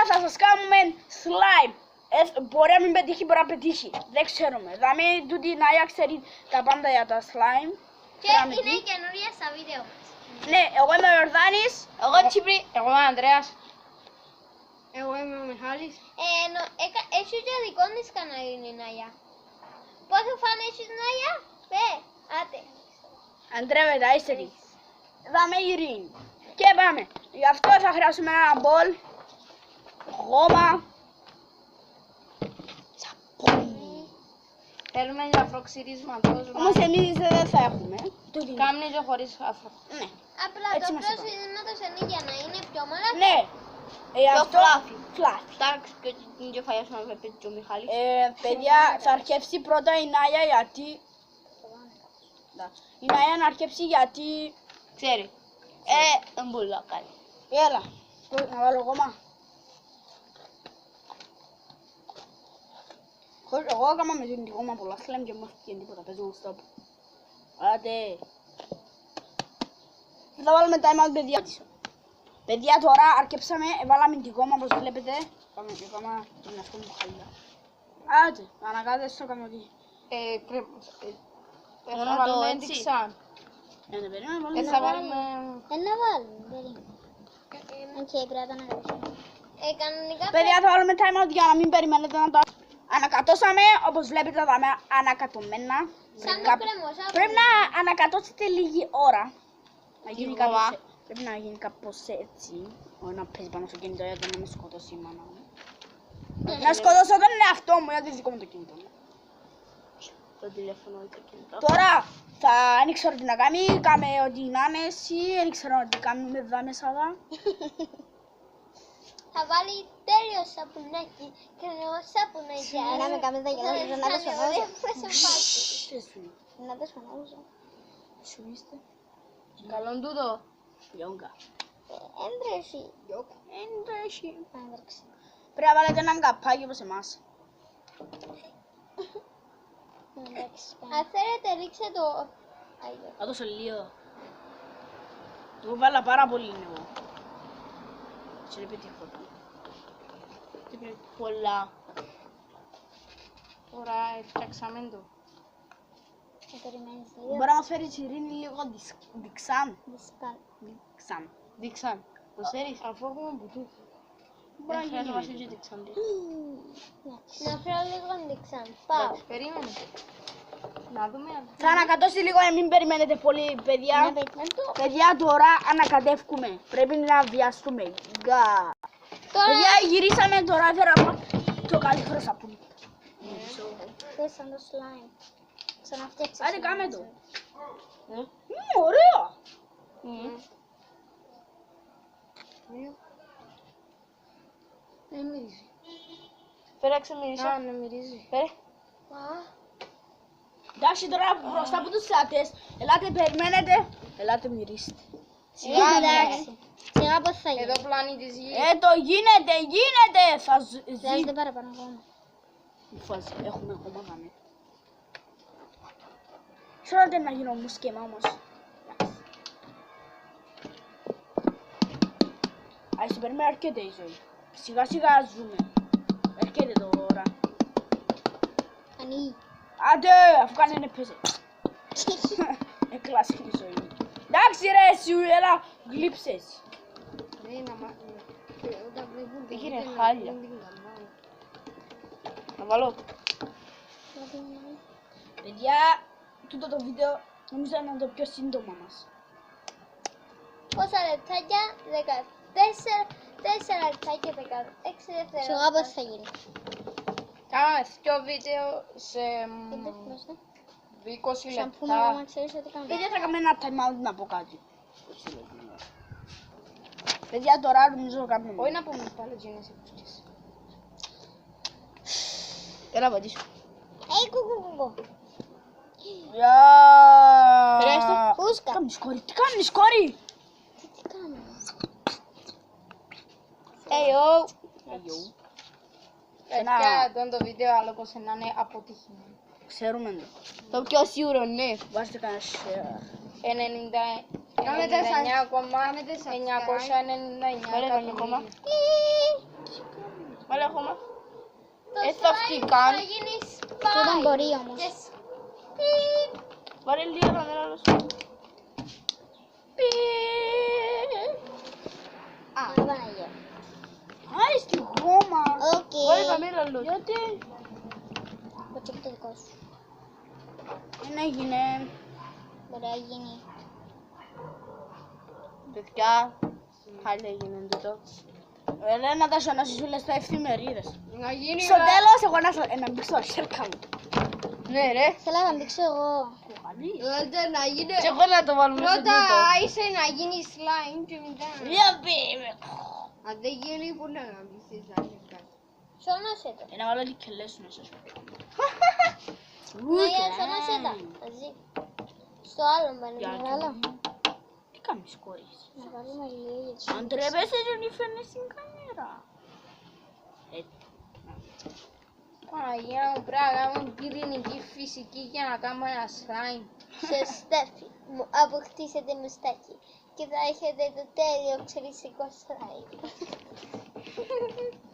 Τώρα θα σας κάνουμε slime. Μπορεί να μην πετύχει, μπορεί να πετύχει. Δεν ξέρουμε. Δηλαδή τούτη η Νάια ξέρει τα πάντα για τα slime. Και είναι καινούρια στα βίντεο μας. Ναι, εγώ είμαι ο Ιορδάνης. Εγώ Τσίπρη, εγώ είμαι ο Ανδρέας. Εγώ είμαι ο Μιχάλης. Έχει και δικό της κανάλι η Νάια. Πόσο φαν έχεις Νάια? Άτε. Αντρέα Βετάιστερη. Δάμε ειρήνη. Και πάμε. Γι' αυτό θα χρειάσουμε ένα μπολ. Γόμα. Θέλουμε για προξυρισματός. Όμως εμείς δεν θα έχουμε. Κάμνη και χωρίς αφρό. Ναι. Απλά Έτσι το μας πιο είπαν. συνήθως είναι για να είναι πιο μαλακό. Ναι. Πιο Αυτό fluffy. fluffy. Εντάξει, και την κεφαλιά σου να βλέπει και ο Μιχάλης. Παιδιά, θα αρχίσει πρώτα η Νάια γιατί... Η Νάια να αρχίσει γιατί... Ξέρει. Δεν μπορεί να κάνει. Έλα, να βάλω γόμα. Εγώ έκανα με την γόμα πολλά slime και μου έφυγε τίποτα, παίζω stop. Άντε. Θα βάλουμε time out, παιδιά. Παιδιά, τώρα αρκέψαμε, βάλαμε την γόμα όπως βλέπετε. Πάμε και γόμα τον εαυτό μου χαλιά. Άντε, ανακάτε στο κάνω τι. Εγώ να βάλουμε ένδειξαν. Ναι, περίμενα, Θα βάλουμε... Να βάλουμε, περίμενε. Οκ, κράτα να γράψουμε. Κανονικά Παιδιά, θα βάλουμε time out για να μην περιμένετε να το... Ανακατώσαμε, όπως βλέπετε θα δάμε ανακατωμένα. σαν το κρεμόσα. Πρέπει να ανακατώσετε λίγη ώρα. Να γίνει Λίγο, κάπως, πρέπει να γίνει κάπως έτσι. Όχι να παίζει πάνω στο κινητό γιατί να με σκοτώσει η μάνα μου. Να σκοτώσω τον εαυτό μου γιατί δικό μου το κινητό. Το τηλέφωνο ή το κινητό. Τώρα θα δεν ξέρω τι να κάνει, κάμε ό,τι να είναι εσύ, δεν ξέρω τι κάνουμε εδώ μέσα εδώ. Θα βάλει τέλειο σαπουνάκι, κρεμός σαπουνάκι. Να με κάνεις να γελάσεις, να το σφωνάζω. Να το σφωνάζω. Σου είστε. Καλόν τούτο. Γιόγκα. Έντρεση. Εντάξει. Άντρεξε. Πρέπει να βάλετε έναν καπάκι όπως εμάς. Εντάξει. Αν θέλετε ρίξε το... Θα δώσω λίγο. Εγώ βάλα πάρα πολύ λίγο. Έτσι δεν πετύχω τίποτα. Πολλά. Τώρα φτιάξαμε το. Θα περιμένεις λίγο. Μπορεί να μας φέρεις ειρήνη λίγο διξάν. Δισκάλ. Διξάν. Δείξαν. Το ξέρεις. Αφού έχουμε μπουτού. Μπορεί να Χρειάζεται να μας γίνει. έτσι δείξαν. Να φέρω λίγο αντίξαν. Εντάξει, περίμενε. Να δούμε. Θα ανακατώσει λίγο να μην περιμένετε πολύ παιδιά. Να πετύχουμε το. Παιδιά τώρα ανακατεύκουμε. Πρέπει να βιαστούμε. Γκα. Τώρα Παιδιά γυρίσαμε τώρα έφερα το καλύτερο σαπούνι. Θες σαν το slime. Σαν να φτιάξεις. Άντε κάμε το. Ωραίο. Δεν μυρίζει. Φέρε ξεμυρίσω. Α, ναι μυρίζει. Φέρε. Εντάξει τώρα μπροστά από τους σάτες. Ελάτε περιμένετε. Ελάτε μυρίστε. Εντάξει. Σιγά πώς θα γίνει. Εδώ πλάνη της γης. Το γίνεται. Θα ζει. Χρειάζεται παραπάνω ακόμα. Μη φάζει, έχουμε ακόμα δάμε. Ξέρω ότι να γίνω μουσκέμα όμως. Ας περιμένουμε έρχεται η ζωή. Σιγά σιγά ζούμε. Έρχεται τώρα. Ανοίγει. Άντε, αφού κανένα πέσε. Εκλάσικη η ζωή. Εντάξει ρε εσύ, έλα, γλύψες. Πήγαινε χάλια. Να βάλω. Παιδιά, τούτο το βίντεο νομίζω είναι το πιο σύντομα μας. πόσα λεπτάκια, 4 λεπτάκια, 16 δευτερόλεπτα. Σιγά πώς θα γίνει. Κάναμε δύο βίντεο σε 20 Σαμπούνα ακόμα λεπτά. ξέρεις ότι κάνουμε. Παιδιά, θα κάνουμε ένα time out να πω κάτι. Παιδιά, τώρα νομίζω κάνουμε. Όχι να πούμε πάλι γίνεσαι κουστής. Έλα, πατήσω. Κουκουκουκου. Γεια! Περάστε. Φούσκα. Κάνεις κόρη, τι κάνεις κόρη! Τι κάνω. Εϊό. Αγιώ. Παιδιά, το βίντεο άλλο πως να είναι αποτυχημένο. Ξέρουμε το. Το πιο σίγουρο, ναι. Βάζετε κανένα share. 99,999 εκατομμύρια. Μάλλον έχουμε. Το Θαυτήκαν. slime θα γίνει Αυτό δεν spy. μπορεί όμως. Και σπιπ. Βάλε λίγο να μην άλλος. Παναγία. Άι στη γόμα. Οκ. Βάλε να μην άλλος. Γιατί Κοτσέ το δικό σου. δεν έγινε. Μπορεί να γίνει. Παιδιά, πάλι έγινε τούτο. Να τα σωνάσεις όλες στα εφημερίδες. Να γίνει Στο τέλος εγώ να μπει στο σέρκα μου. Ναι ρε. Θέλω να μπήξω εγώ. Τότε να γίνει. Και εγώ να το βάλουμε στο Πρώτα τούτο. είσαι να γίνει slime και μετά. Γιατί Αν δεν γίνει, πού να κάνεις slime. Σώνασε το. να βάλω και κελές μέσα σου. Ναι, σώνασε τα. Μαζί. Στο άλλο μπαίνει μεγάλο. Τι κάνεις κόρης. Να βάλουμε λίγες. Αν τρέπεσαι και να φέρνεις στην κάμερα. Παναγία μου, πρέπει να κάνουμε πυρηνική φυσική για να κάνουμε ένα slime. Σε στέφι. Μου αποκτήσετε μουστάκι. Και θα έχετε το τέλειο ξεριστικό slime.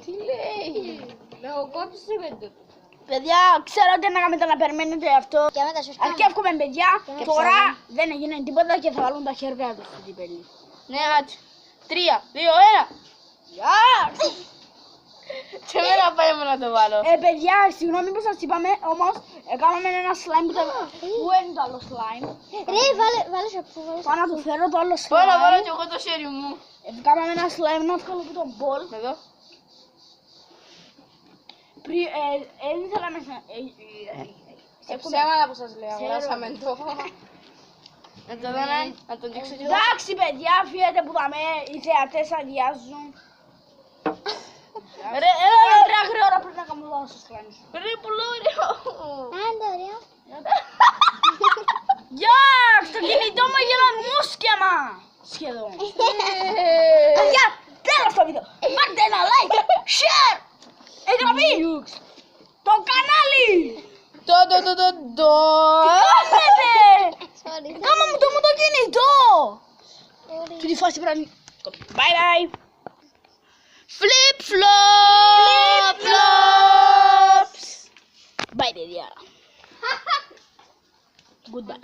Τι λέει. Να το κόψουμε το. Παιδιά, ξέρω ότι να κάνετε να περιμένετε αυτό. Και μετά σου σπάμε. Αρκεύκουμε παιδιά, Και τώρα ψάχνει. δεν έγινε τίποτα και θα βάλουν τα χέρια τους στην πέλη. Ναι, άτσι. 3, 2, 1. Γεια! Και μένα πάει να το βάλω. Παιδιά, συγγνώμη που σας είπαμε, όμως έκαναμε ένα slime που είναι το άλλο slime. Ρε, βάλε σαπού, βάλε Πάω να του φέρω το άλλο Πάω να βάλω slime. και εγώ το χέρι μου. Έκαναμε ένα slime να βγάλω από τον μπολ. Εδώ. Δεν ήθελα να... Σε ψέματα που σας λέω, Ξέρω. αγοράσαμε το. Να το δω, να το δείξω και εγώ. Εντάξει παιδιά, φύγετε που δαμε, οι θεατές αδειάζουν. Ρε, έλα γρήγορα πριν να κάνω το άλλο slime. Ρε, πολύ ωραίο. Άντε, ωραίο. Γεια! Στο κινητό μου έγιναν μουσκεμα! Σχεδόν. Παιδιά, τέλος το βίντεο. Πάρτε ένα like, share, εγγραφή, το κανάλι. Το. Κάνετε! Sorry. Κάμα μου το κινητό. Sorry. Του τη φάση πρέπει να... Bye bye. Flip flop. Bye παιδιά. Goodbye.